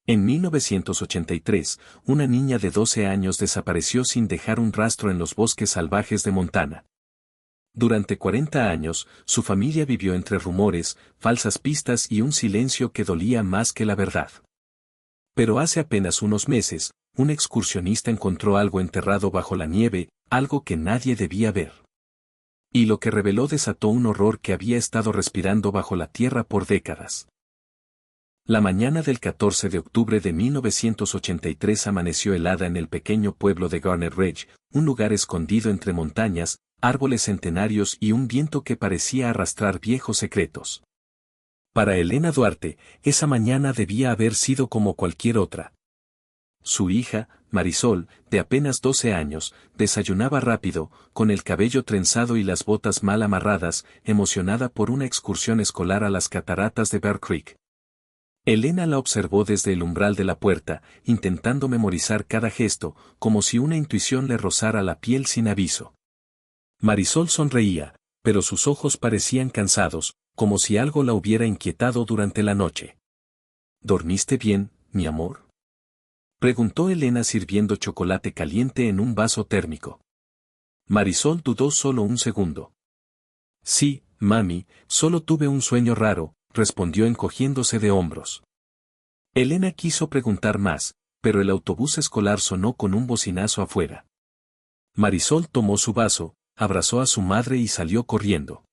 En 1983, una niña de 12 años desapareció sin dejar un rastro en los bosques salvajes de Montana. Durante 40 años, su familia vivió entre rumores, falsas pistas y un silencio que dolía más que la verdad. Pero hace apenas unos meses, un excursionista encontró algo enterrado bajo la nieve, algo que nadie debía ver. Y lo que reveló desató un horror que había estado respirando bajo la tierra por décadas. La mañana del 14 de octubre de 1983 amaneció helada en el pequeño pueblo de Garnet Ridge, un lugar escondido entre montañas, árboles centenarios y un viento que parecía arrastrar viejos secretos. Para Elena Duarte, esa mañana debía haber sido como cualquier otra. Su hija, Marisol, de apenas 12 años, desayunaba rápido, con el cabello trenzado y las botas mal amarradas, emocionada por una excursión escolar a las cataratas de Bear Creek. Elena la observó desde el umbral de la puerta, intentando memorizar cada gesto, como si una intuición le rozara la piel sin aviso. Marisol sonreía, pero sus ojos parecían cansados, como si algo la hubiera inquietado durante la noche. ¿Dormiste bien, mi amor?, preguntó Elena sirviendo chocolate caliente en un vaso térmico. Marisol dudó solo un segundo. Sí, mami, solo tuve un sueño raro, respondió encogiéndose de hombros. Elena quiso preguntar más, pero el autobús escolar sonó con un bocinazo afuera. Marisol tomó su vaso, abrazó a su madre y salió corriendo.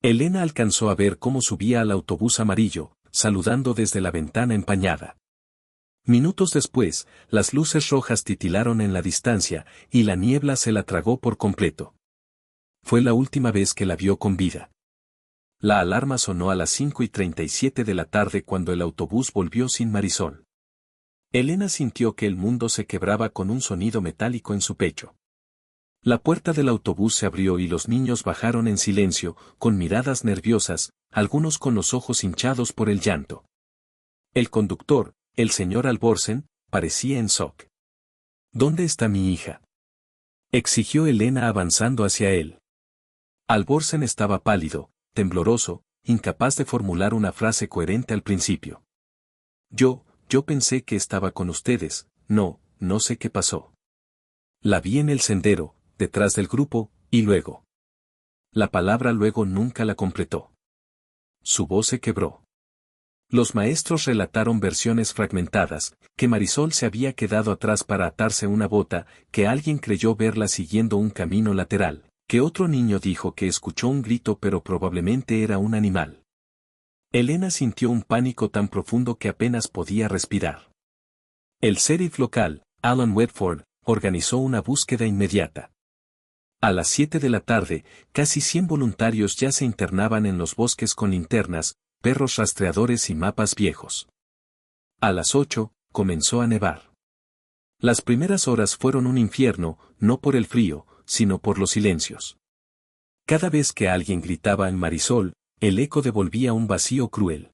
Elena alcanzó a ver cómo subía al autobús amarillo, saludando desde la ventana empañada. Minutos después, las luces rojas titilaron en la distancia, y la niebla se la tragó por completo. Fue la última vez que la vio con vida. La alarma sonó a las 5:37 de la tarde cuando el autobús volvió sin Marisol. Elena sintió que el mundo se quebraba con un sonido metálico en su pecho. La puerta del autobús se abrió y los niños bajaron en silencio, con miradas nerviosas, algunos con los ojos hinchados por el llanto. El conductor, el señor Alborsen, parecía en shock. ¿Dónde está mi hija?, exigió Elena avanzando hacia él. Alborsen estaba pálido, tembloroso, incapaz de formular una frase coherente al principio. Yo pensé que estaba con ustedes, no sé qué pasó. La vi en el sendero, detrás del grupo, y luego. La palabra luego nunca la completó. Su voz se quebró. Los maestros relataron versiones fragmentadas, que Marisol se había quedado atrás para atarse una bota, que alguien creyó verla siguiendo un camino lateral, que otro niño dijo que escuchó un grito pero probablemente era un animal. Elena sintió un pánico tan profundo que apenas podía respirar. El sheriff local, Alan Wedford, organizó una búsqueda inmediata. A las 7 de la tarde, casi 100 voluntarios ya se internaban en los bosques con linternas, perros rastreadores y mapas viejos. A las 8, comenzó a nevar. Las primeras horas fueron un infierno, no por el frío, sino por los silencios. Cada vez que alguien gritaba en Marisol, el eco devolvía un vacío cruel.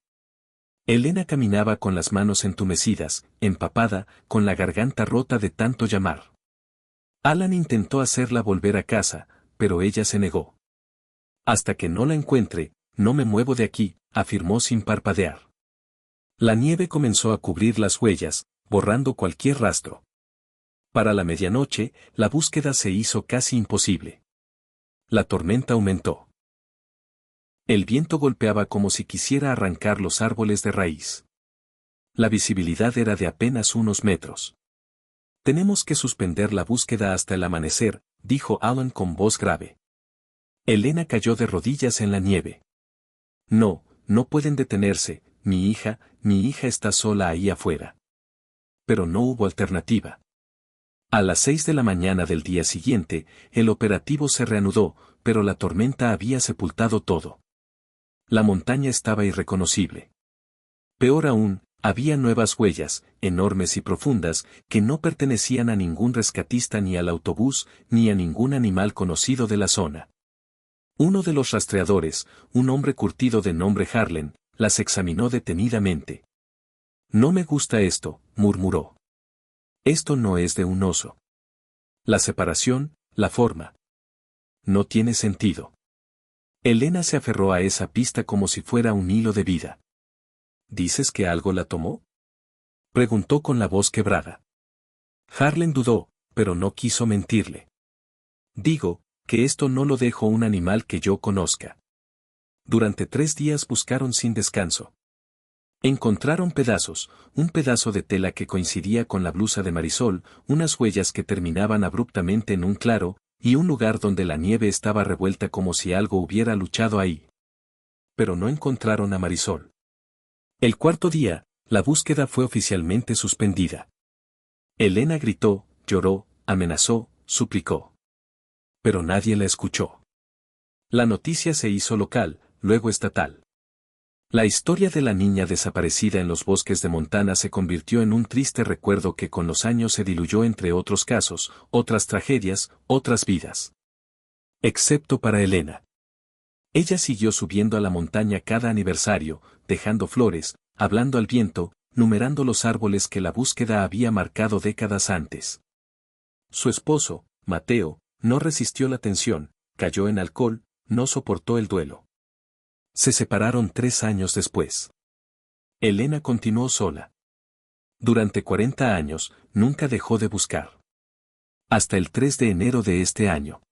Elena caminaba con las manos entumecidas, empapada, con la garganta rota de tanto llamar. Alan intentó hacerla volver a casa, pero ella se negó. Hasta que no la encuentre, no me muevo de aquí, afirmó sin parpadear. La nieve comenzó a cubrir las huellas, borrando cualquier rastro. Para la medianoche, la búsqueda se hizo casi imposible. La tormenta aumentó. El viento golpeaba como si quisiera arrancar los árboles de raíz. La visibilidad era de apenas unos metros. Tenemos que suspender la búsqueda hasta el amanecer, dijo Alan con voz grave. Elena cayó de rodillas en la nieve. No pueden detenerse, mi hija está sola ahí afuera. Pero no hubo alternativa. A las 6 de la mañana del día siguiente, el operativo se reanudó, pero la tormenta había sepultado todo. La montaña estaba irreconocible. Peor aún, había nuevas huellas, enormes y profundas, que no pertenecían a ningún rescatista ni al autobús, ni a ningún animal conocido de la zona. Uno de los rastreadores, un hombre curtido de nombre Harlan, las examinó detenidamente. No me gusta esto, murmuró. Esto no es de un oso. La separación, la forma. No tiene sentido. Elena se aferró a esa pista como si fuera un hilo de vida. ¿Dices que algo la tomó?, Preguntó con la voz quebrada. Harlan dudó, pero no quiso mentirle. Digo, que esto no lo dejó un animal que yo conozca. Durante 3 días buscaron sin descanso. Encontraron pedazos, un pedazo de tela que coincidía con la blusa de Marisol, unas huellas que terminaban abruptamente en un claro, y un lugar donde la nieve estaba revuelta como si algo hubiera luchado ahí. Pero no encontraron a Marisol. El 4.º día, la búsqueda fue oficialmente suspendida. Elena gritó, lloró, amenazó, suplicó. Pero nadie la escuchó. La noticia se hizo local, luego estatal. La historia de la niña desaparecida en los bosques de Montana se convirtió en un triste recuerdo que con los años se diluyó entre otros casos, otras tragedias, otras vidas. Excepto para Elena. Ella siguió subiendo a la montaña cada aniversario, dejando flores, hablando al viento, numerando los árboles que la búsqueda había marcado décadas antes. Su esposo, Mateo, no resistió la tensión, cayó en alcohol, no soportó el duelo. Se separaron 3 años después. Elena continuó sola. Durante 40 años, nunca dejó de buscar. Hasta el 3 de enero de este año.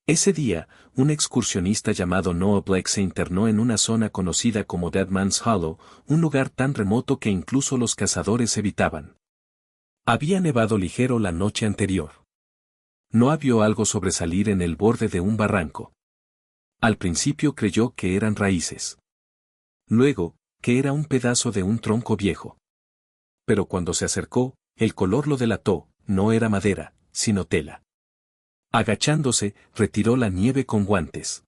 Ese día, un excursionista llamado Noah Blake se internó en una zona conocida como Dead Man's Hollow, un lugar tan remoto que incluso los cazadores evitaban. Había nevado ligero la noche anterior. Noah vio algo sobresalir en el borde de un barranco. Al principio creyó que eran raíces. Luego, que era un pedazo de un tronco viejo. Pero cuando se acercó, el color lo delató, no era madera, sino tela. Agachándose, retiró la nieve con guantes.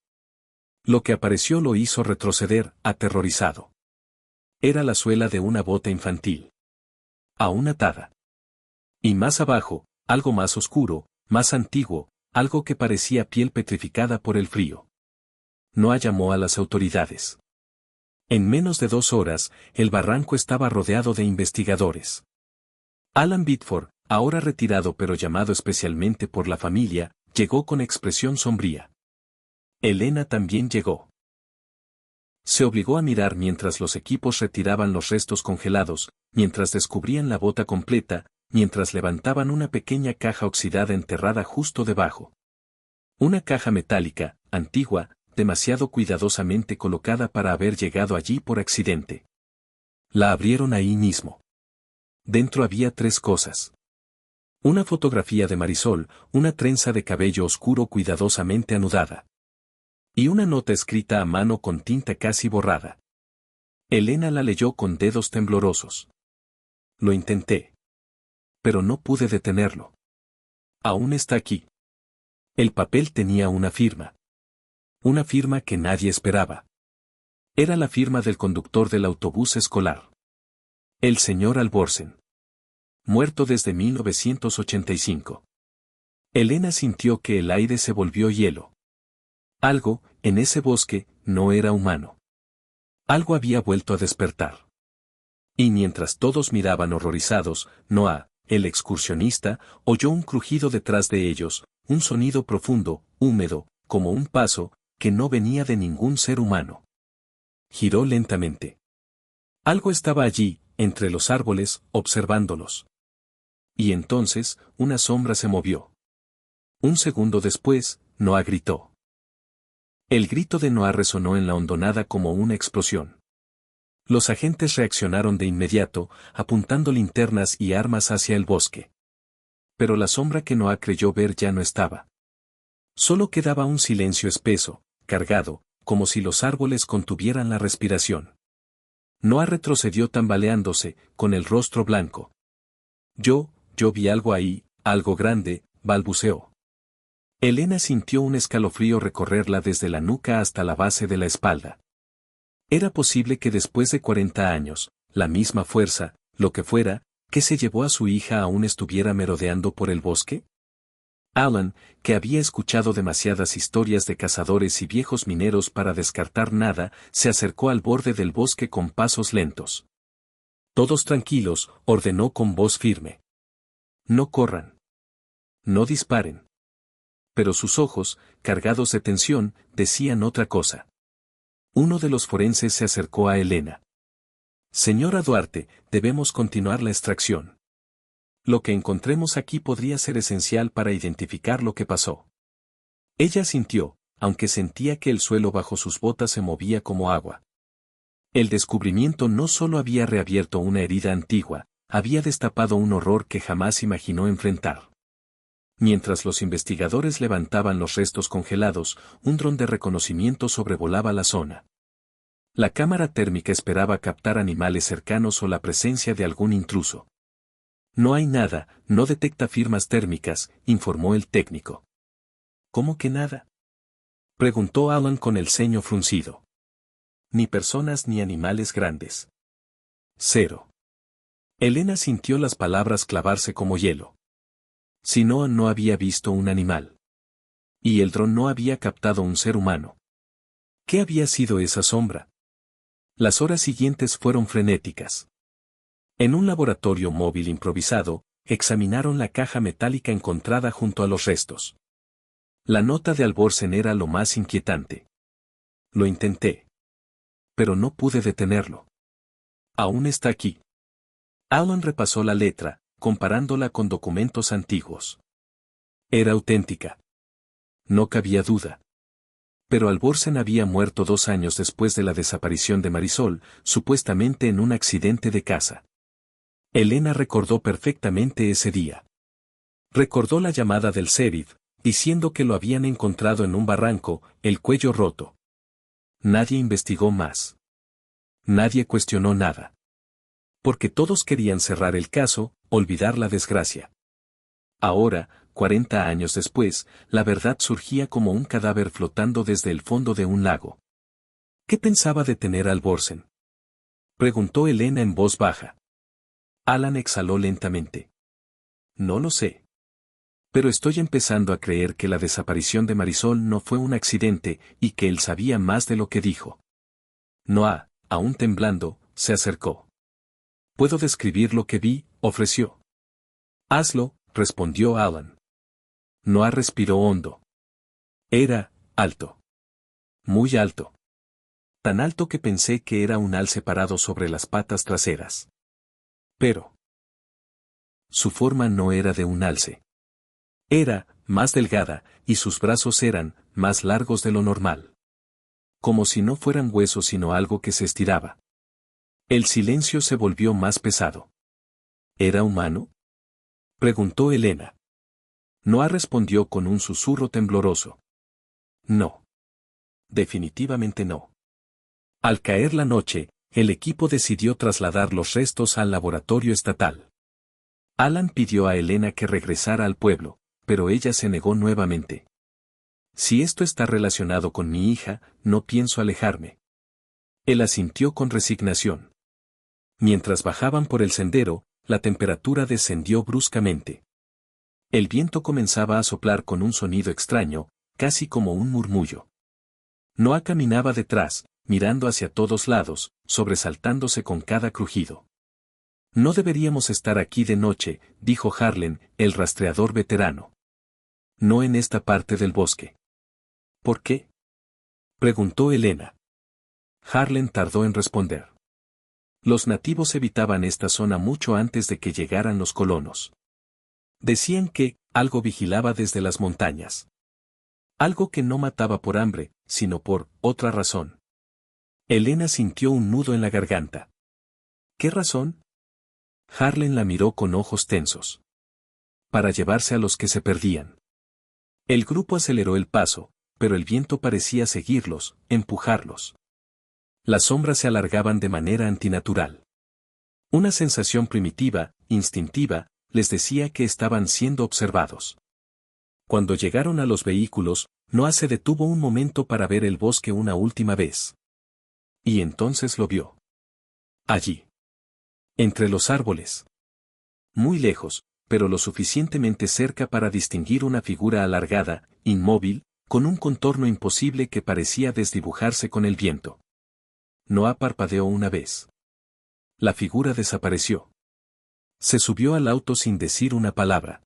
Lo que apareció lo hizo retroceder, aterrorizado. Era la suela de una bota infantil. Aún atada. Y más abajo, algo más oscuro, más antiguo, algo que parecía piel petrificada por el frío. Noah llamó a las autoridades. En menos de 2 horas, el barranco estaba rodeado de investigadores. Alan Bitford, ahora retirado pero llamado especialmente por la familia, llegó con expresión sombría. Elena también llegó. Se obligó a mirar mientras los equipos retiraban los restos congelados, mientras descubrían la bota completa, mientras levantaban una pequeña caja oxidada enterrada justo debajo. Una caja metálica, antigua, demasiado cuidadosamente colocada para haber llegado allí por accidente. La abrieron ahí mismo. Dentro había 3 cosas. Una fotografía de Marisol, una trenza de cabello oscuro cuidadosamente anudada. Y una nota escrita a mano con tinta casi borrada. Elena la leyó con dedos temblorosos. Lo intenté. Pero no pude detenerlo. Aún está aquí. El papel tenía una firma. Una firma que nadie esperaba. Era la firma del conductor del autobús escolar. El señor Alborsen. Muerto desde 1985. Elena sintió que el aire se volvió hielo. Algo, en ese bosque, no era humano. Algo había vuelto a despertar. Y mientras todos miraban horrorizados, Noah, el excursionista, oyó un crujido detrás de ellos, un sonido profundo, húmedo, como un paso, que no venía de ningún ser humano. Giró lentamente. Algo estaba allí, entre los árboles, observándolos. Y entonces, una sombra se movió. Un segundo después, Noah gritó. El grito de Noah resonó en la hondonada como una explosión. Los agentes reaccionaron de inmediato, apuntando linternas y armas hacia el bosque. Pero la sombra que Noah creyó ver ya no estaba. Solo quedaba un silencio espeso, cargado, como si los árboles contuvieran la respiración. Noah retrocedió tambaleándose, con el rostro blanco. Yo vi algo ahí, algo grande, balbuceó. Elena sintió un escalofrío recorrerla desde la nuca hasta la base de la espalda. Era posible que después de 40 años, la misma fuerza, lo que fuera, que se llevó a su hija aún estuviera merodeando por el bosque. Alan, que había escuchado demasiadas historias de cazadores y viejos mineros para descartar nada, se acercó al borde del bosque con pasos lentos. Todos tranquilos, ordenó con voz firme. No corran. No disparen. Pero sus ojos, cargados de tensión, decían otra cosa. Uno de los forenses se acercó a Elena. Señora Duarte, debemos continuar la extracción. Lo que encontremos aquí podría ser esencial para identificar lo que pasó. Ella sintió, aunque sentía que el suelo bajo sus botas se movía como agua. El descubrimiento no solo había reabierto una herida antigua, había destapado un horror que jamás imaginó enfrentar. Mientras los investigadores levantaban los restos congelados, un dron de reconocimiento sobrevolaba la zona. La cámara térmica esperaba captar animales cercanos o la presencia de algún intruso. No hay nada, no detecta firmas térmicas, informó el técnico. ¿Cómo que nada?, preguntó Alan con el ceño fruncido. Ni personas ni animales grandes. Cero. Elena sintió las palabras clavarse como hielo. Si no, no había visto un animal. Y el dron no había captado un ser humano. ¿Qué había sido esa sombra? Las horas siguientes fueron frenéticas. En un laboratorio móvil improvisado, examinaron la caja metálica encontrada junto a los restos. La nota de Alborzen era lo más inquietante. Lo intenté. Pero no pude detenerlo. Aún está aquí. Alan repasó la letra, comparándola con documentos antiguos. Era auténtica. No cabía duda. Pero Alborzen había muerto 2 años después de la desaparición de Marisol, supuestamente en un accidente de caza. Elena recordó perfectamente ese día. Recordó la llamada del sheriff, diciendo que lo habían encontrado en un barranco, el cuello roto. Nadie investigó más. Nadie cuestionó nada. Porque todos querían cerrar el caso, olvidar la desgracia. Ahora, 40 años después, la verdad surgía como un cadáver flotando desde el fondo de un lago. ¿Qué pensaba detener a Alborzen?, preguntó Elena en voz baja. Alan exhaló lentamente. No lo sé. Pero estoy empezando a creer que la desaparición de Marisol no fue un accidente y que él sabía más de lo que dijo. Noah, aún temblando, se acercó. Puedo describir lo que vi, ofreció. Hazlo, respondió Alan. Noah respiró hondo. Era alto. Muy alto. Tan alto que pensé que era un alce parado sobre las patas traseras. Pero su forma no era de un alce. Era más delgada, y sus brazos eran más largos de lo normal. Como si no fueran huesos sino algo que se estiraba. El silencio se volvió más pesado. ¿Era humano?, preguntó Elena. Noah respondió con un susurro tembloroso. No. Definitivamente no. Al caer la noche, el equipo decidió trasladar los restos al laboratorio estatal. Alan pidió a Elena que regresara al pueblo, pero ella se negó nuevamente. Si esto está relacionado con mi hija, no pienso alejarme. Él asintió con resignación. Mientras bajaban por el sendero, la temperatura descendió bruscamente. El viento comenzaba a soplar con un sonido extraño, casi como un murmullo. Noah caminaba detrás, mirando hacia todos lados, sobresaltándose con cada crujido. No deberíamos estar aquí de noche, dijo Harlan, el rastreador veterano. No en esta parte del bosque. ¿Por qué?, preguntó Elena. Harlan tardó en responder. Los nativos evitaban esta zona mucho antes de que llegaran los colonos. Decían que algo vigilaba desde las montañas. Algo que no mataba por hambre, sino por otra razón. Elena sintió un nudo en la garganta. ¿Qué razón? Harlan la miró con ojos tensos. Para llevarse a los que se perdían. El grupo aceleró el paso, pero el viento parecía seguirlos, empujarlos. Las sombras se alargaban de manera antinatural. Una sensación primitiva, instintiva, les decía que estaban siendo observados. Cuando llegaron a los vehículos, Noah se detuvo un momento para ver el bosque una última vez. Y entonces lo vio. Allí. Entre los árboles. Muy lejos, pero lo suficientemente cerca para distinguir una figura alargada, inmóvil, con un contorno imposible que parecía desdibujarse con el viento. Noah parpadeó una vez. La figura desapareció. Se subió al auto sin decir una palabra.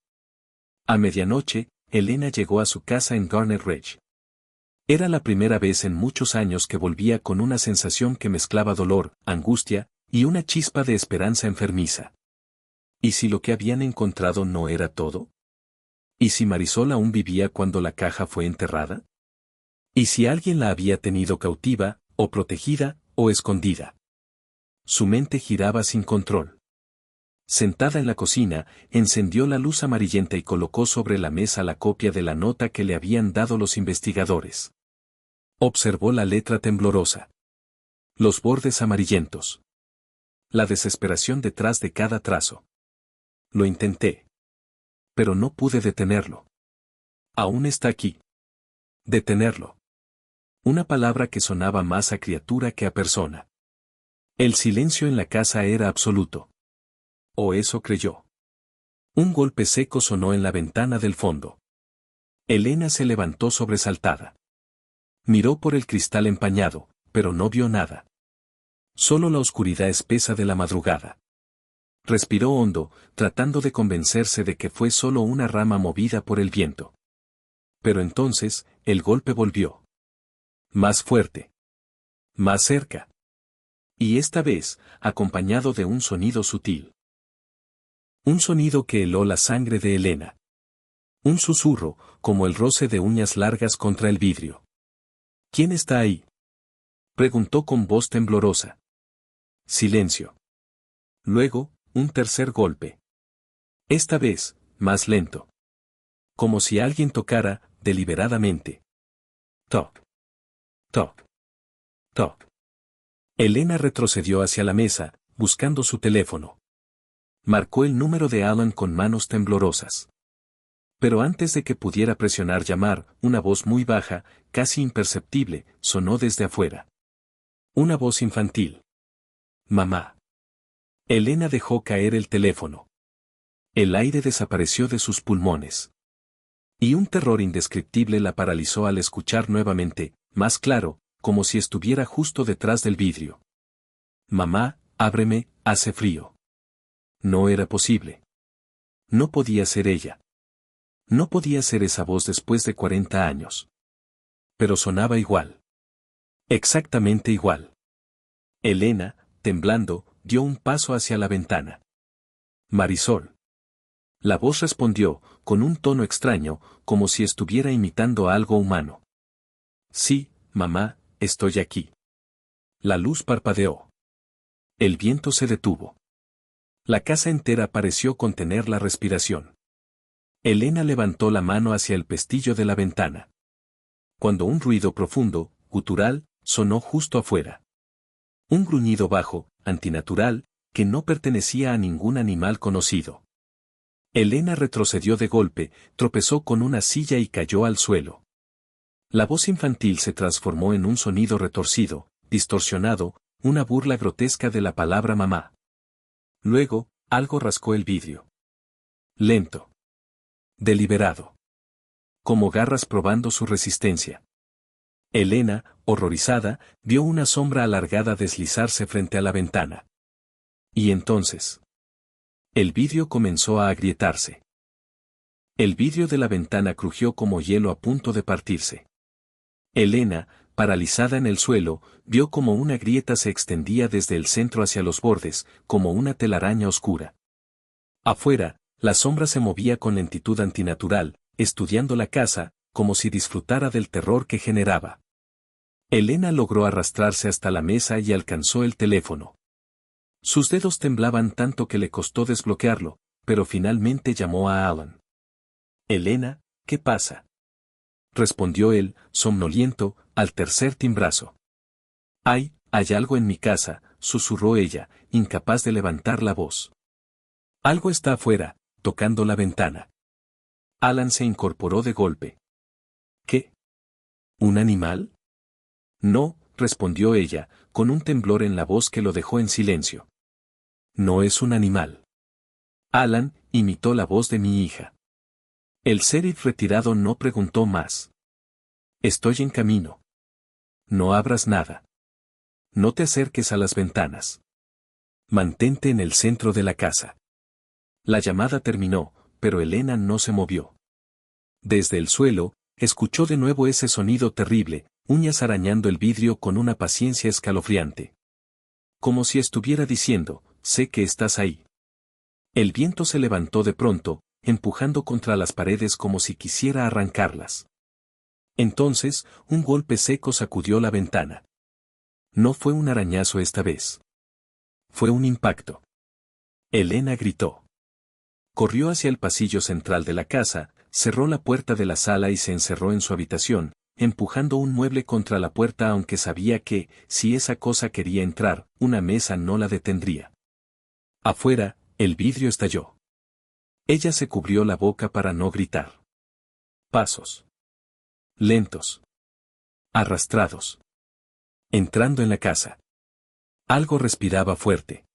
A medianoche, Elena llegó a su casa en Garnet Ridge. Era la primera vez en muchos años que volvía con una sensación que mezclaba dolor, angustia, Y una chispa de esperanza enfermiza. ¿Y si lo que habían encontrado no era todo? ¿Y si Marisol aún vivía cuando la caja fue enterrada? ¿Y si alguien la había tenido cautiva, o protegida, o escondida? Su mente giraba sin control. Sentada en la cocina, encendió la luz amarillenta y colocó sobre la mesa la copia de la nota que le habían dado los investigadores. Observó la letra temblorosa. Los bordes amarillentos. La desesperación detrás de cada trazo. Lo intenté. Pero no pude detenerlo. Aún está aquí. Detenerlo. Una palabra que sonaba más a criatura que a persona. El silencio en la casa era absoluto. O eso creyó. Un golpe seco sonó en la ventana del fondo. Elena se levantó sobresaltada. Miró por el cristal empañado, pero no vio nada. Solo la oscuridad espesa de la madrugada. Respiró hondo, tratando de convencerse de que fue solo una rama movida por el viento. Pero entonces, el golpe volvió. Más fuerte. Más cerca. Y esta vez, acompañado de un sonido sutil. Un sonido que heló la sangre de Elena. Un susurro, como el roce de uñas largas contra el vidrio. ¿Quién está ahí?, preguntó con voz temblorosa. Silencio. Luego, un tercer golpe. Esta vez, más lento. Como si alguien tocara, deliberadamente. Toc. Toc. Toc. Elena retrocedió hacia la mesa, buscando su teléfono. Marcó el número de Alan con manos temblorosas. Pero antes de que pudiera presionar llamar, una voz muy baja, casi imperceptible, sonó desde afuera. Una voz infantil. Mamá. Elena dejó caer el teléfono. El aire desapareció de sus pulmones. Y un terror indescriptible la paralizó al escuchar nuevamente, más claro, como si estuviera justo detrás del vidrio. Mamá, ábreme, hace frío. No era posible. No podía ser ella. No podía ser esa voz después de 40 años. Pero sonaba igual. Exactamente igual. Elena, temblando, dio un paso hacia la ventana. Marisol. La voz respondió, con un tono extraño, como si estuviera imitando algo humano. Sí, mamá, estoy aquí. La luz parpadeó. El viento se detuvo. La casa entera pareció contener la respiración. Elena levantó la mano hacia el pestillo de la ventana. Cuando un ruido profundo, gutural, sonó justo afuera. Un gruñido bajo, antinatural, que no pertenecía a ningún animal conocido. Elena retrocedió de golpe, tropezó con una silla y cayó al suelo. La voz infantil se transformó en un sonido retorcido, distorsionado, una burla grotesca de la palabra mamá. Luego, algo rascó el vidrio. Lento. Deliberado. Como garras probando su resistencia. Elena, horrorizada, vio una sombra alargada deslizarse frente a la ventana. Y entonces, el vidrio comenzó a agrietarse. El vidrio de la ventana crujió como hielo a punto de partirse. Elena, paralizada en el suelo, vio como una grieta se extendía desde el centro hacia los bordes, como una telaraña oscura. Afuera, la sombra se movía con lentitud antinatural, estudiando la casa, como si disfrutara del terror que generaba. Elena logró arrastrarse hasta la mesa y alcanzó el teléfono. Sus dedos temblaban tanto que le costó desbloquearlo, pero finalmente llamó a Alan. Elena, ¿qué pasa?, respondió él, somnoliento, al tercer timbrazo. Hay algo en mi casa, susurró ella, incapaz de levantar la voz. Algo está afuera, tocando la ventana. Alan se incorporó de golpe. ¿Qué? ¿Un animal? No, respondió ella, con un temblor en la voz que lo dejó en silencio. No es un animal. Alan imitó la voz de mi hija. El sheriff retirado no preguntó más. Estoy en camino. No abras nada. No te acerques a las ventanas. Mantente en el centro de la casa. La llamada terminó, pero Elena no se movió. Desde el suelo, escuchó de nuevo ese sonido terrible, uñas arañando el vidrio con una paciencia escalofriante. Como si estuviera diciendo, sé que estás ahí. El viento se levantó de pronto, empujando contra las paredes como si quisiera arrancarlas. Entonces, un golpe seco sacudió la ventana. No fue un arañazo esta vez. Fue un impacto. Elena gritó. Corrió hacia el pasillo central de la casa, cerró la puerta de la sala y se encerró en su habitación, empujando un mueble contra la puerta aunque sabía que, si esa cosa quería entrar, una mesa no la detendría. Afuera, el vidrio estalló. Ella se cubrió la boca para no gritar. Pasos. Lentos. Arrastrados. Entrando en la casa. Algo respiraba fuerte.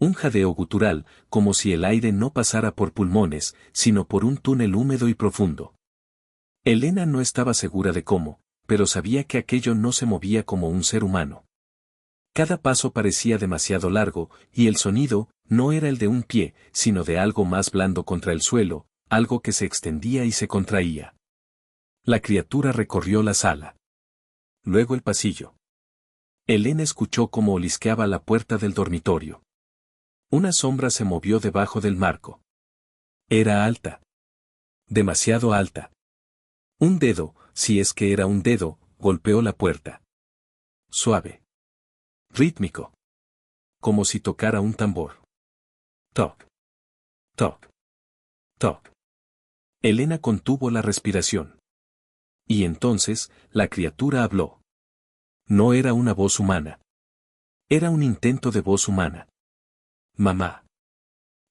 Un jadeo gutural, como si el aire no pasara por pulmones, sino por un túnel húmedo y profundo. Elena no estaba segura de cómo, pero sabía que aquello no se movía como un ser humano. Cada paso parecía demasiado largo, y el sonido no era el de un pie, sino de algo más blando contra el suelo, algo que se extendía y se contraía. La criatura recorrió la sala. Luego el pasillo. Elena escuchó cómo olisqueaba la puerta del dormitorio. Una sombra se movió debajo del marco. Era alta. Demasiado alta. Un dedo, si es que era un dedo, golpeó la puerta. Suave. Rítmico. Como si tocara un tambor. Toc. Toc. Toc. Elena contuvo la respiración. Y entonces, la criatura habló. No era una voz humana. Era un intento de voz humana. Mamá.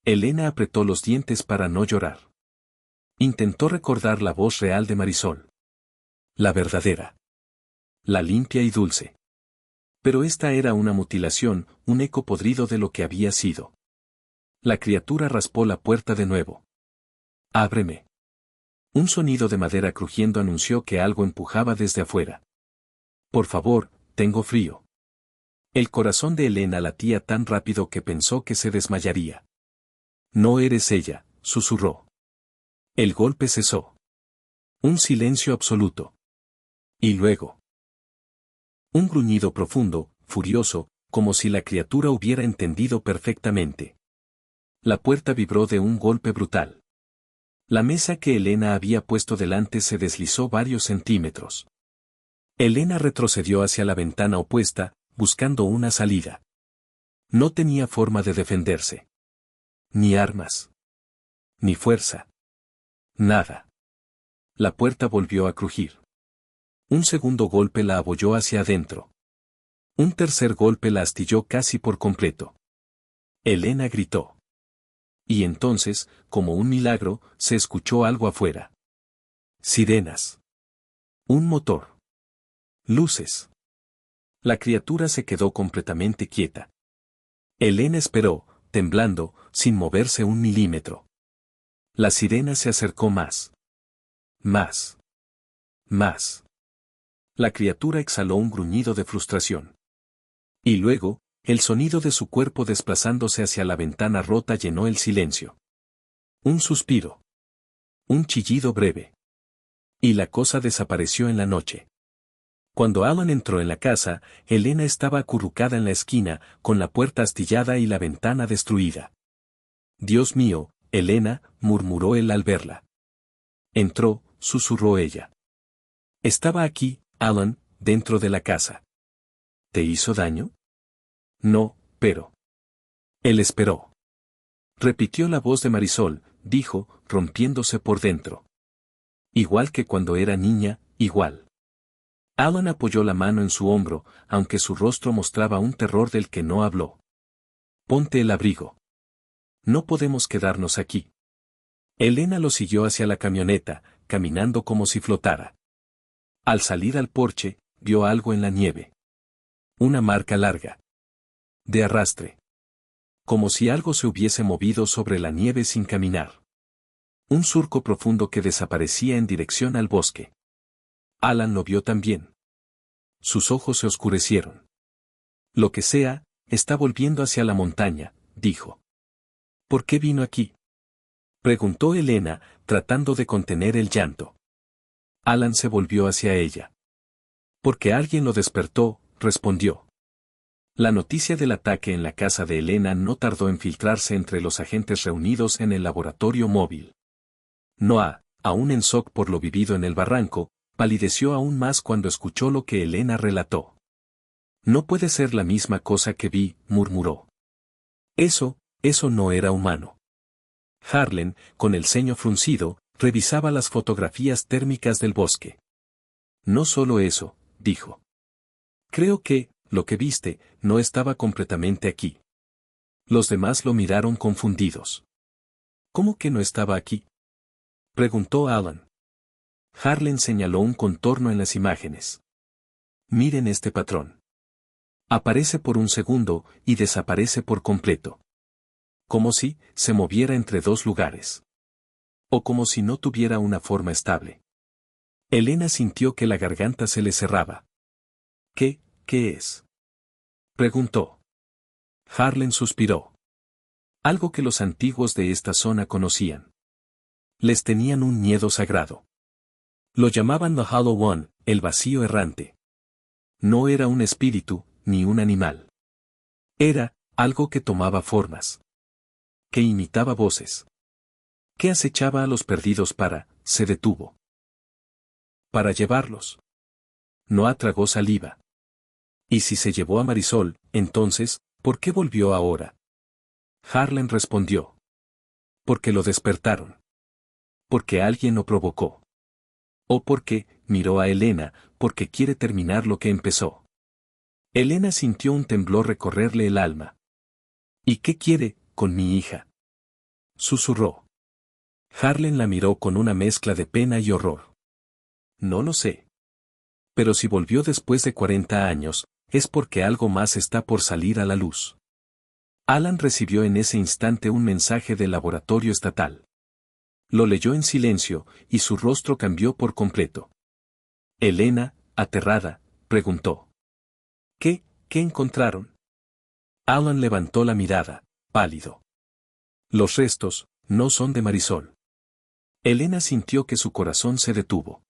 Elena apretó los dientes para no llorar. Intentó recordar la voz real de Marisol. La verdadera. La limpia y dulce. Pero esta era una mutilación, un eco podrido de lo que había sido. La criatura raspó la puerta de nuevo. Ábreme. Un sonido de madera crujiendo anunció que algo empujaba desde afuera. Por favor, tengo frío. El corazón de Elena latía tan rápido que pensó que se desmayaría. No eres ella, susurró. El golpe cesó. Un silencio absoluto. Y luego. Un gruñido profundo, furioso, como si la criatura hubiera entendido perfectamente. La puerta vibró de un golpe brutal. La mesa que Elena había puesto delante se deslizó varios centímetros. Elena retrocedió hacia la ventana opuesta, buscando una salida. No tenía forma de defenderse. Ni armas. Ni fuerza. Nada. La puerta volvió a crujir. Un segundo golpe la abolló hacia adentro. Un tercer golpe la astilló casi por completo. Elena gritó. Y entonces, como un milagro, se escuchó algo afuera. Sirenas. Un motor. Luces. La criatura se quedó completamente quieta. Elena esperó, temblando, sin moverse un milímetro. La sirena se acercó más. Más. Más. La criatura exhaló un gruñido de frustración. Y luego, el sonido de su cuerpo desplazándose hacia la ventana rota llenó el silencio. Un suspiro. Un chillido breve. Y la cosa desapareció en la noche. Cuando Alan entró en la casa, Elena estaba acurrucada en la esquina, con la puerta astillada y la ventana destruida. Dios mío, Elena, murmuró él al verla. Entró, susurró ella. Estaba aquí, Alan, dentro de la casa. ¿Te hizo daño? No, pero. Él esperó. Repitió la voz de Marisol, dijo, rompiéndose por dentro. Igual que cuando era niña, igual. Alan apoyó la mano en su hombro, aunque su rostro mostraba un terror del que no habló. Ponte el abrigo. No podemos quedarnos aquí. Elena lo siguió hacia la camioneta, caminando como si flotara. Al salir al porche, vio algo en la nieve. Una marca larga. De arrastre. Como si algo se hubiese movido sobre la nieve sin caminar. Un surco profundo que desaparecía en dirección al bosque. Alan lo vio también. Sus ojos se oscurecieron. Lo que sea, está volviendo hacia la montaña, dijo. ¿Por qué vino aquí? Preguntó Elena, tratando de contener el llanto. Alan se volvió hacia ella. Porque alguien lo despertó, respondió. La noticia del ataque en la casa de Elena no tardó en filtrarse entre los agentes reunidos en el laboratorio móvil. Noah, aún en shock por lo vivido en el barranco, palideció aún más cuando escuchó lo que Elena relató. No puede ser la misma cosa que vi, murmuró. Eso no era humano. Harlan, con el ceño fruncido, revisaba las fotografías térmicas del bosque. No solo eso, dijo. Creo que, lo que viste, no estaba completamente aquí. Los demás lo miraron confundidos. ¿Cómo que no estaba aquí?, preguntó Alan. Harlan señaló un contorno en las imágenes. Miren este patrón. Aparece por un segundo y desaparece por completo. Como si se moviera entre dos lugares. O como si no tuviera una forma estable. Elena sintió que la garganta se le cerraba. ¿Qué es?, preguntó. Harlan suspiró. Algo que los antiguos de esta zona conocían. Les tenían un miedo sagrado. Lo llamaban The Hollow One, el vacío errante. No era un espíritu, ni un animal. Era algo que tomaba formas. Que imitaba voces. Que acechaba a los perdidos se detuvo. Para llevarlos. No tragó saliva. Y si se llevó a Marisol, entonces, ¿por qué volvió ahora? Harlan respondió. Porque lo despertaron. Porque alguien lo provocó. O porque, miró a Elena, porque quiere terminar lo que empezó. Elena sintió un temblor recorrerle el alma. ¿Y qué quiere, con mi hija?, susurró. Harlan la miró con una mezcla de pena y horror. No lo sé. Pero si volvió después de 40 años, es porque algo más está por salir a la luz. Alan recibió en ese instante un mensaje del laboratorio estatal. Lo leyó en silencio, y su rostro cambió por completo. Elena, aterrada, preguntó. ¿Qué encontraron? Alan levantó la mirada, pálido. Los restos, no son de Marisol. Elena sintió que su corazón se detuvo.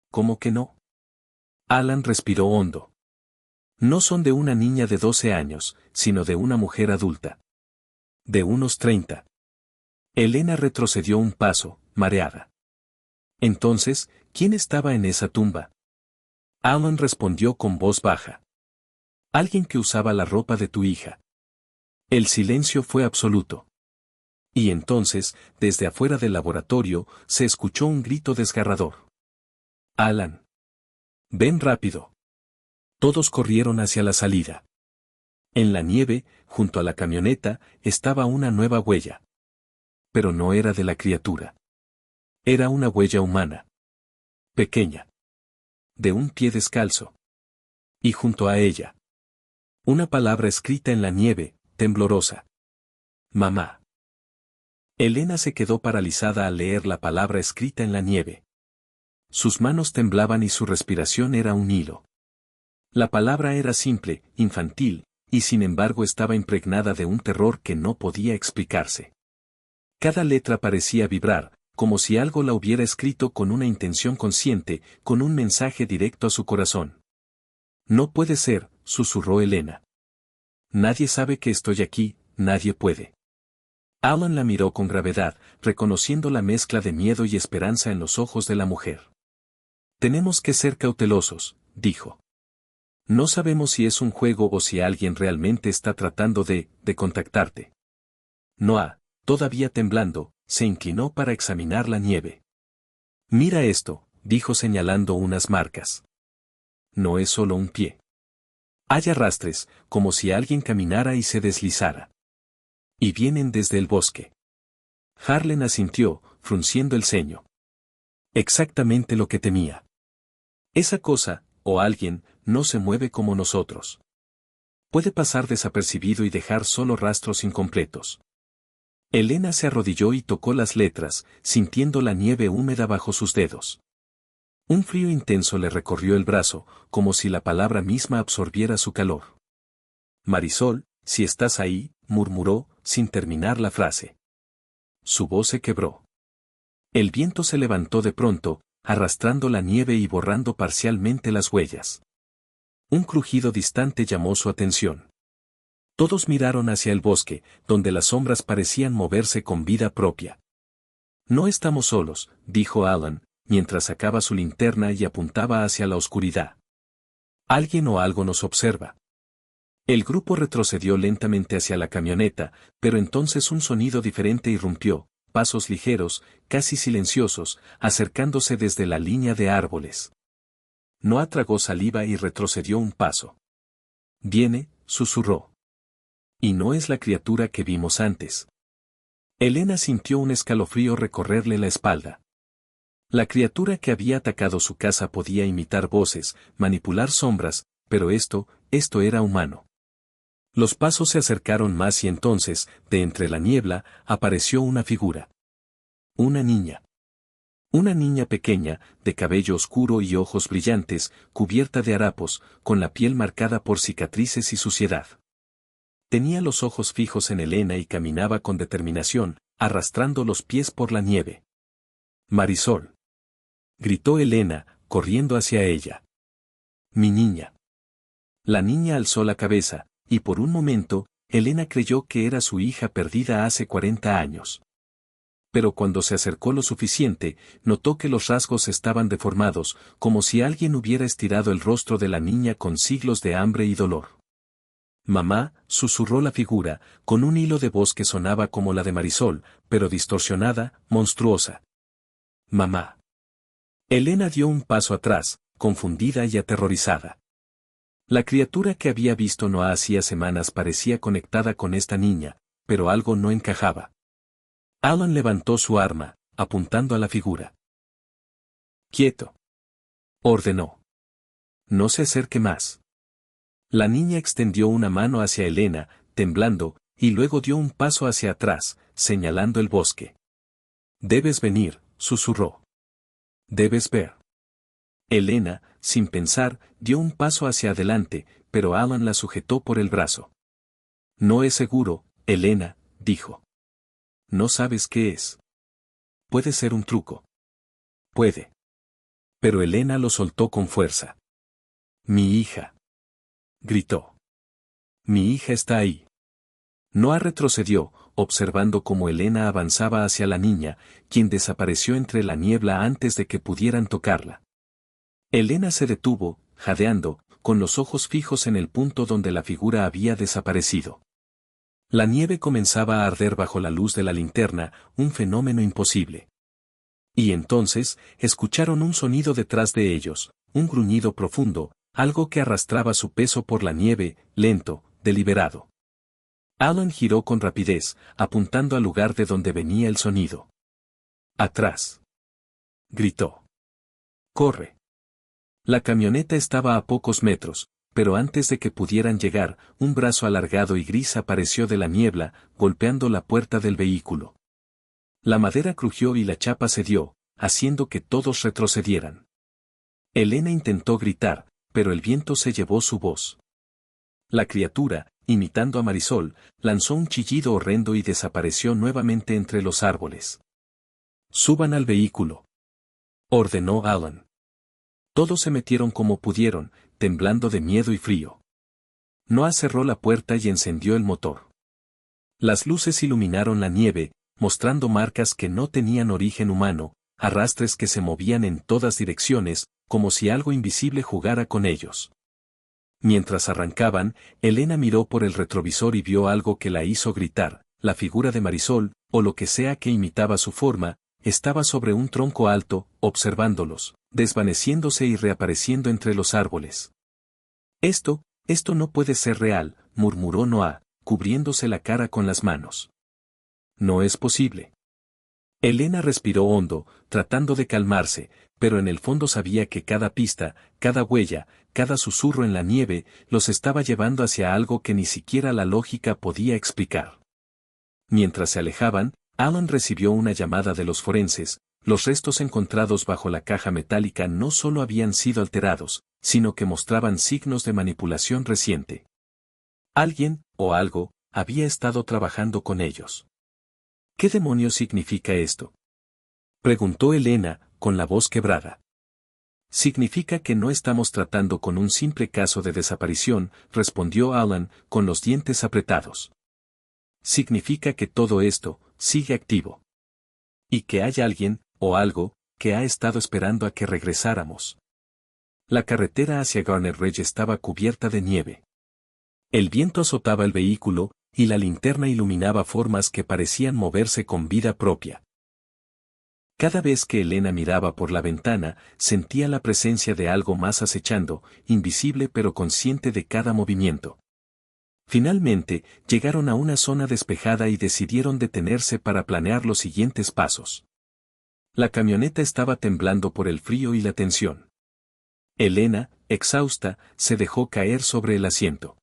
¿Cómo que no? Alan respiró hondo. No son de una niña de 12 años, sino de una mujer adulta. De unos 30. Elena retrocedió un paso, mareada. Entonces, ¿quién estaba en esa tumba? Alan respondió con voz baja. Alguien que usaba la ropa de tu hija. El silencio fue absoluto. Y entonces, desde afuera del laboratorio, se escuchó un grito desgarrador. Alan. Ven rápido. Todos corrieron hacia la salida. En la nieve, junto a la camioneta, estaba una nueva huella. Pero no era de la criatura. Era una huella humana. Pequeña. De un pie descalzo. Y junto a ella. Una palabra escrita en la nieve, temblorosa. Mamá. Elena se quedó paralizada al leer la palabra escrita en la nieve. Sus manos temblaban y su respiración era un hilo. La palabra era simple, infantil, y sin embargo estaba impregnada de un terror que no podía explicarse. Cada letra parecía vibrar, como si algo la hubiera escrito con una intención consciente, con un mensaje directo a su corazón. No puede ser, susurró Elena. Nadie sabe que estoy aquí, nadie puede. Alan la miró con gravedad, reconociendo la mezcla de miedo y esperanza en los ojos de la mujer. Tenemos que ser cautelosos, dijo. No sabemos si es un juego o si alguien realmente está tratando de contactarte. Noah, todavía temblando, se inclinó para examinar la nieve. Mira esto, dijo señalando unas marcas. No es solo un pie. Hay arrastres, como si alguien caminara y se deslizara. Y vienen desde el bosque. Harlan asintió, frunciendo el ceño. Exactamente lo que temía. Esa cosa, o alguien, no se mueve como nosotros. Puede pasar desapercibido y dejar solo rastros incompletos. Elena se arrodilló y tocó las letras, sintiendo la nieve húmeda bajo sus dedos. Un frío intenso le recorrió el brazo, como si la palabra misma absorbiera su calor. Marisol, si estás ahí, murmuró, sin terminar la frase. Su voz se quebró. El viento se levantó de pronto, arrastrando la nieve y borrando parcialmente las huellas. Un crujido distante llamó su atención. Todos miraron hacia el bosque, donde las sombras parecían moverse con vida propia. No estamos solos, dijo Alan, mientras sacaba su linterna y apuntaba hacia la oscuridad. Alguien o algo nos observa. El grupo retrocedió lentamente hacia la camioneta, pero entonces un sonido diferente irrumpió, pasos ligeros, casi silenciosos, acercándose desde la línea de árboles. Noah tragó saliva y retrocedió un paso. Viene, susurró. Y no es la criatura que vimos antes. Elena sintió un escalofrío recorrerle la espalda. La criatura que había atacado su casa podía imitar voces, manipular sombras, pero esto era humano. Los pasos se acercaron más y entonces, de entre la niebla, apareció una figura. Una niña. Una niña pequeña, de cabello oscuro y ojos brillantes, cubierta de harapos, con la piel marcada por cicatrices y suciedad. Tenía los ojos fijos en Elena y caminaba con determinación, arrastrando los pies por la nieve. Marisol. Gritó Elena, corriendo hacia ella. Mi niña. La niña alzó la cabeza, y por un momento, Elena creyó que era su hija perdida hace 40 años. Pero cuando se acercó lo suficiente, notó que los rasgos estaban deformados, como si alguien hubiera estirado el rostro de la niña con siglos de hambre y dolor. Mamá, susurró la figura, con un hilo de voz que sonaba como la de Marisol, pero distorsionada, monstruosa. Mamá. Elena dio un paso atrás, confundida y aterrorizada. La criatura que había visto Noah hacía semanas parecía conectada con esta niña, pero algo no encajaba. Alan levantó su arma, apuntando a la figura. Quieto. Ordenó. No se acerque más. La niña extendió una mano hacia Elena, temblando, y luego dio un paso hacia atrás, señalando el bosque. Debes venir, susurró. Debes ver. Elena, sin pensar, dio un paso hacia adelante, pero Alan la sujetó por el brazo. No es seguro, Elena, dijo. No sabes qué es. Puede ser un truco. Puede. Pero Elena lo soltó con fuerza. Mi hija. Gritó. Mi hija está ahí. Noah retrocedió, observando cómo Elena avanzaba hacia la niña, quien desapareció entre la niebla antes de que pudieran tocarla. Elena se detuvo, jadeando, con los ojos fijos en el punto donde la figura había desaparecido. La nieve comenzaba a arder bajo la luz de la linterna, un fenómeno imposible. Y entonces, escucharon un sonido detrás de ellos, un gruñido profundo, algo que arrastraba su peso por la nieve, lento, deliberado. Alan giró con rapidez, apuntando al lugar de donde venía el sonido. ¡Atrás! Gritó. ¡Corre! La camioneta estaba a pocos metros, pero antes de que pudieran llegar, un brazo alargado y gris apareció de la niebla, golpeando la puerta del vehículo. La madera crujió y la chapa cedió, haciendo que todos retrocedieran. Elena intentó gritar, pero el viento se llevó su voz. La criatura, imitando a Marisol, lanzó un chillido horrendo y desapareció nuevamente entre los árboles. «Suban al vehículo», ordenó Alan. Todos se metieron como pudieron, temblando de miedo y frío. Noah cerró la puerta y encendió el motor. Las luces iluminaron la nieve, mostrando marcas que no tenían origen humano, arrastres que se movían en todas direcciones, como si algo invisible jugara con ellos. Mientras arrancaban, Elena miró por el retrovisor y vio algo que la hizo gritar. La figura de Marisol, o lo que sea que imitaba su forma, estaba sobre un tronco alto, observándolos, desvaneciéndose y reapareciendo entre los árboles. Esto no puede ser real, murmuró Noah, cubriéndose la cara con las manos. No es posible. Elena respiró hondo, tratando de calmarse, pero en el fondo sabía que cada pista, cada huella, cada susurro en la nieve, los estaba llevando hacia algo que ni siquiera la lógica podía explicar. Mientras se alejaban, Alan recibió una llamada de los forenses. Los restos encontrados bajo la caja metálica no solo habían sido alterados, sino que mostraban signos de manipulación reciente. Alguien, o algo, había estado trabajando con ellos. ¿Qué demonios significa esto?, preguntó Elena, con la voz quebrada. Significa que no estamos tratando con un simple caso de desaparición, respondió Alan, con los dientes apretados. Significa que todo esto sigue activo. Y que hay alguien, o algo, que ha estado esperando a que regresáramos. La carretera hacia Garner Ridge estaba cubierta de nieve. El viento azotaba el vehículo, y la linterna iluminaba formas que parecían moverse con vida propia. Cada vez que Elena miraba por la ventana, sentía la presencia de algo más acechando, invisible pero consciente de cada movimiento. Finalmente, llegaron a una zona despejada y decidieron detenerse para planear los siguientes pasos. La camioneta estaba temblando por el frío y la tensión. Elena, exhausta, se dejó caer sobre el asiento.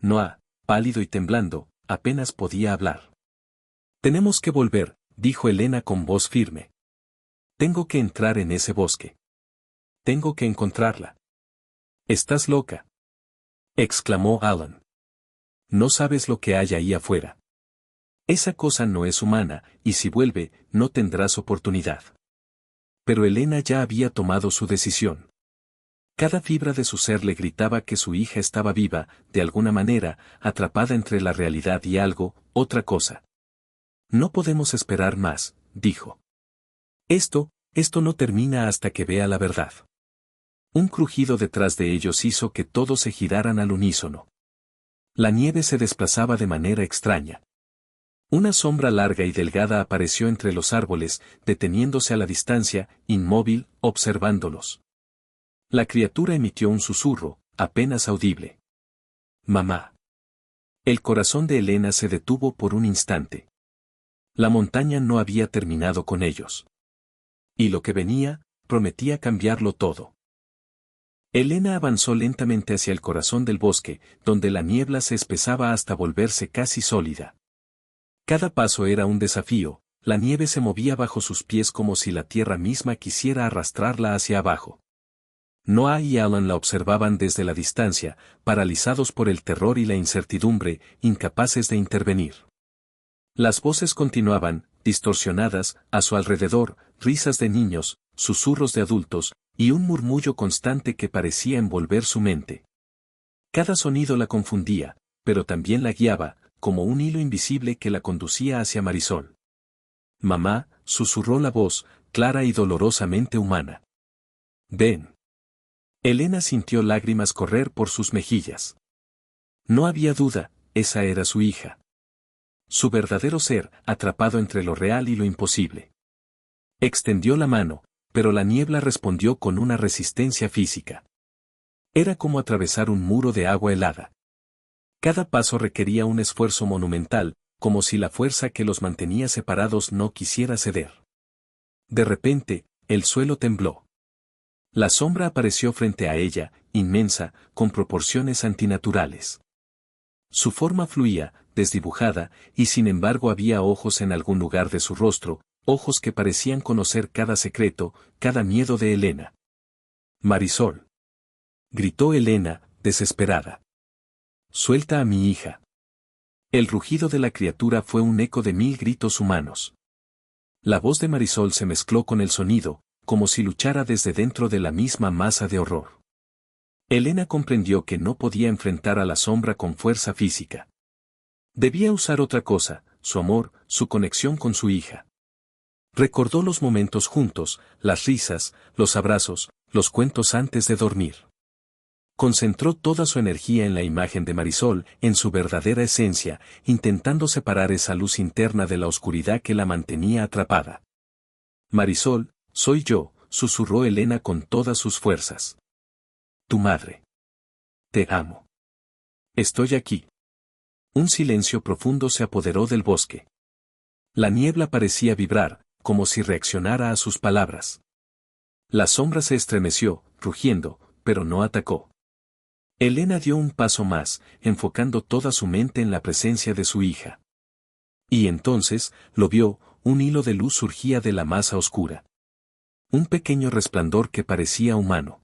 Noah, pálido y temblando, apenas podía hablar. Tenemos que volver, dijo Elena con voz firme. Tengo que entrar en ese bosque. Tengo que encontrarla. ¿Estás loca?, exclamó Alan. No sabes lo que hay ahí afuera. Esa cosa no es humana, y si vuelve, no tendrás oportunidad. Pero Elena ya había tomado su decisión. Cada fibra de su ser le gritaba que su hija estaba viva, de alguna manera, atrapada entre la realidad y algo, otra cosa. No podemos esperar más, dijo. Esto no termina hasta que vea la verdad. Un crujido detrás de ellos hizo que todos se giraran al unísono. La nieve se desplazaba de manera extraña. Una sombra larga y delgada apareció entre los árboles, deteniéndose a la distancia, inmóvil, observándolos. La criatura emitió un susurro, apenas audible. Mamá. El corazón de Elena se detuvo por un instante. La montaña no había terminado con ellos. Y lo que venía, prometía cambiarlo todo. Elena avanzó lentamente hacia el corazón del bosque, donde la niebla se espesaba hasta volverse casi sólida. Cada paso era un desafío, la nieve se movía bajo sus pies como si la tierra misma quisiera arrastrarla hacia abajo. Noah y Alan la observaban desde la distancia, paralizados por el terror y la incertidumbre, incapaces de intervenir. Las voces continuaban, distorsionadas, a su alrededor, risas de niños, susurros de adultos, y un murmullo constante que parecía envolver su mente. Cada sonido la confundía, pero también la guiaba, como un hilo invisible que la conducía hacia Marisol. Mamá, susurró la voz, clara y dolorosamente humana. Ven. Elena sintió lágrimas correr por sus mejillas. No había duda, esa era su hija. Su verdadero ser, atrapado entre lo real y lo imposible. Extendió la mano, pero la niebla respondió con una resistencia física. Era como atravesar un muro de agua helada. Cada paso requería un esfuerzo monumental, como si la fuerza que los mantenía separados no quisiera ceder. De repente, el suelo tembló. La sombra apareció frente a ella, inmensa, con proporciones antinaturales. Su forma fluía, desdibujada, y sin embargo había ojos en algún lugar de su rostro, ojos que parecían conocer cada secreto, cada miedo de Elena. Marisol. Gritó Elena, desesperada. Suelta a mi hija. El rugido de la criatura fue un eco de 1000 gritos humanos. La voz de Marisol se mezcló con el sonido, como si luchara desde dentro de la misma masa de horror. Elena comprendió que no podía enfrentar a la sombra con fuerza física. Debía usar otra cosa, su amor, su conexión con su hija. Recordó los momentos juntos, las risas, los abrazos, los cuentos antes de dormir. Concentró toda su energía en la imagen de Marisol, en su verdadera esencia, intentando separar esa luz interna de la oscuridad que la mantenía atrapada. Marisol, soy yo, susurró Elena con todas sus fuerzas. Tu madre. Te amo. Estoy aquí. Un silencio profundo se apoderó del bosque. La niebla parecía vibrar, como si reaccionara a sus palabras. La sombra se estremeció, rugiendo, pero no atacó. Elena dio un paso más, enfocando toda su mente en la presencia de su hija. Y entonces, lo vio, un hilo de luz surgía de la masa oscura. Un pequeño resplandor que parecía humano.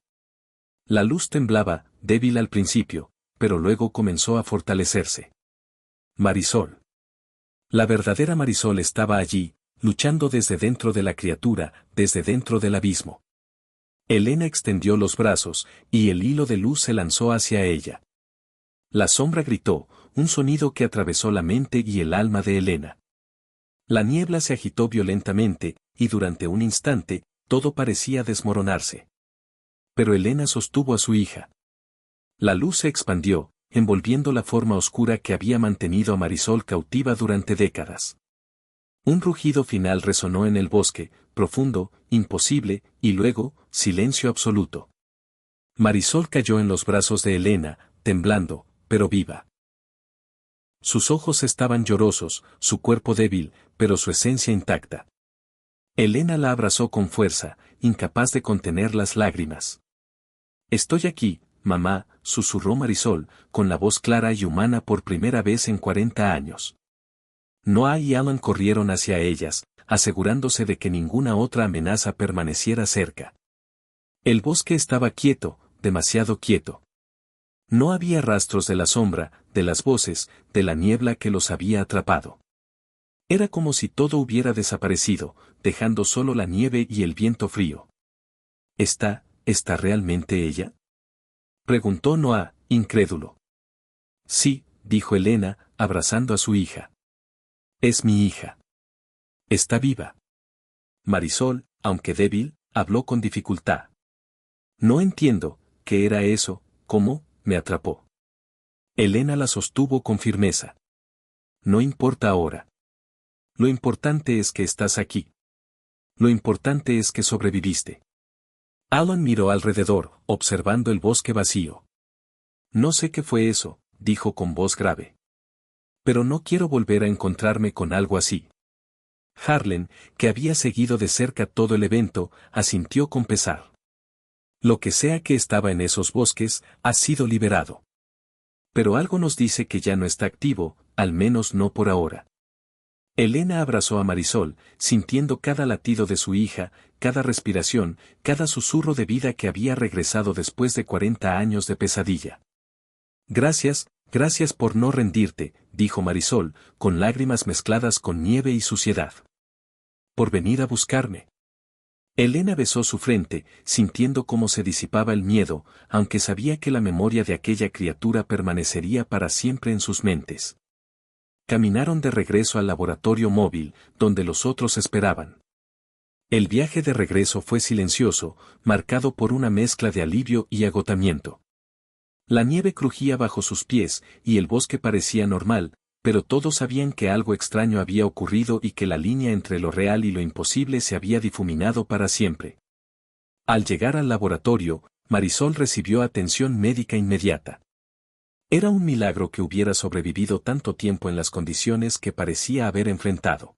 La luz temblaba, débil al principio, pero luego comenzó a fortalecerse. Marisol. La verdadera Marisol estaba allí, luchando desde dentro de la criatura, desde dentro del abismo. Elena extendió los brazos, y el hilo de luz se lanzó hacia ella. La sombra gritó, un sonido que atravesó la mente y el alma de Elena. La niebla se agitó violentamente, y durante un instante, todo parecía desmoronarse. Pero Elena sostuvo a su hija. La luz se expandió, envolviendo la forma oscura que había mantenido a Marisol cautiva durante décadas. Un rugido final resonó en el bosque, profundo, imposible, y luego, silencio absoluto. Marisol cayó en los brazos de Elena, temblando, pero viva. Sus ojos estaban llorosos, su cuerpo débil, pero su esencia intacta. Elena la abrazó con fuerza, incapaz de contener las lágrimas. «Estoy aquí, mamá», susurró Marisol, con la voz clara y humana por primera vez en 40 años. Noah y Alan corrieron hacia ellas, asegurándose de que ninguna otra amenaza permaneciera cerca. El bosque estaba quieto, demasiado quieto. No había rastros de la sombra, de las voces, de la niebla que los había atrapado. Era como si todo hubiera desaparecido, dejando solo la nieve y el viento frío. ¿Está realmente ella?», preguntó Noah, incrédulo. «Sí», dijo Elena, abrazando a su hija. «Es mi hija. Está viva». Marisol, aunque débil, habló con dificultad. «No entiendo, ¿qué era eso? ¿Cómo me atrapó?». Elena la sostuvo con firmeza. «No importa ahora. Lo importante es que estás aquí. Lo importante es que sobreviviste». Alan miró alrededor, observando el bosque vacío. «No sé qué fue eso», dijo con voz grave. «Pero no quiero volver a encontrarme con algo así». Harlan, que había seguido de cerca todo el evento, asintió con pesar. «Lo que sea que estaba en esos bosques, ha sido liberado. Pero algo nos dice que ya no está activo, al menos no por ahora». Elena abrazó a Marisol, sintiendo cada latido de su hija, cada respiración, cada susurro de vida que había regresado después de 40 años de pesadilla. «Gracias por no rendirte», dijo Marisol, con lágrimas mezcladas con nieve y suciedad. «Por venir a buscarme». Elena besó su frente, sintiendo cómo se disipaba el miedo, aunque sabía que la memoria de aquella criatura permanecería para siempre en sus mentes. Caminaron de regreso al laboratorio móvil, donde los otros esperaban. El viaje de regreso fue silencioso, marcado por una mezcla de alivio y agotamiento. La nieve crujía bajo sus pies, y el bosque parecía normal, pero todos sabían que algo extraño había ocurrido y que la línea entre lo real y lo imposible se había difuminado para siempre. Al llegar al laboratorio, Marisol recibió atención médica inmediata. Era un milagro que hubiera sobrevivido tanto tiempo en las condiciones que parecía haber enfrentado.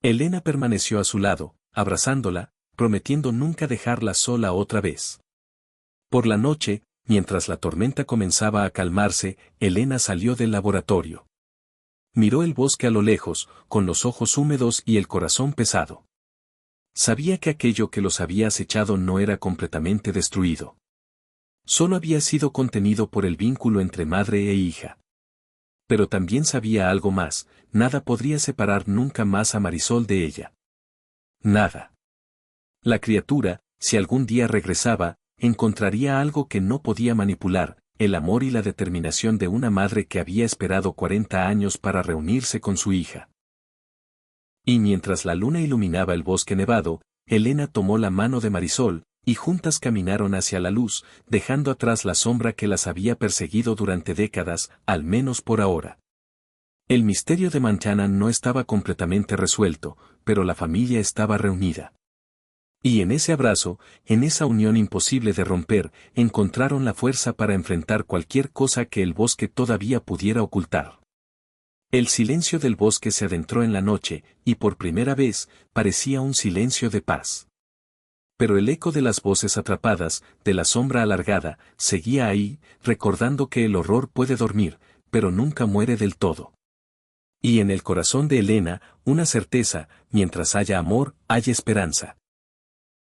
Elena permaneció a su lado, abrazándola, prometiendo nunca dejarla sola otra vez. Por la noche, mientras la tormenta comenzaba a calmarse, Elena salió del laboratorio. Miró el bosque a lo lejos, con los ojos húmedos y el corazón pesado. Sabía que aquello que los había acechado no era completamente destruido. Solo había sido contenido por el vínculo entre madre e hija. Pero también sabía algo más, nada podría separar nunca más a Marisol de ella. Nada. La criatura, si algún día regresaba, encontraría algo que no podía manipular, el amor y la determinación de una madre que había esperado 40 años para reunirse con su hija. Y mientras la luna iluminaba el bosque nevado, Elena tomó la mano de Marisol, y juntas caminaron hacia la luz, dejando atrás la sombra que las había perseguido durante décadas, al menos por ahora. El misterio de Montana no estaba completamente resuelto, pero la familia estaba reunida. Y en ese abrazo, en esa unión imposible de romper, encontraron la fuerza para enfrentar cualquier cosa que el bosque todavía pudiera ocultar. El silencio del bosque se adentró en la noche, y por primera vez, parecía un silencio de paz. Pero el eco de las voces atrapadas, de la sombra alargada, seguía ahí, recordando que el horror puede dormir, pero nunca muere del todo. Y en el corazón de Elena, una certeza: mientras haya amor, hay esperanza.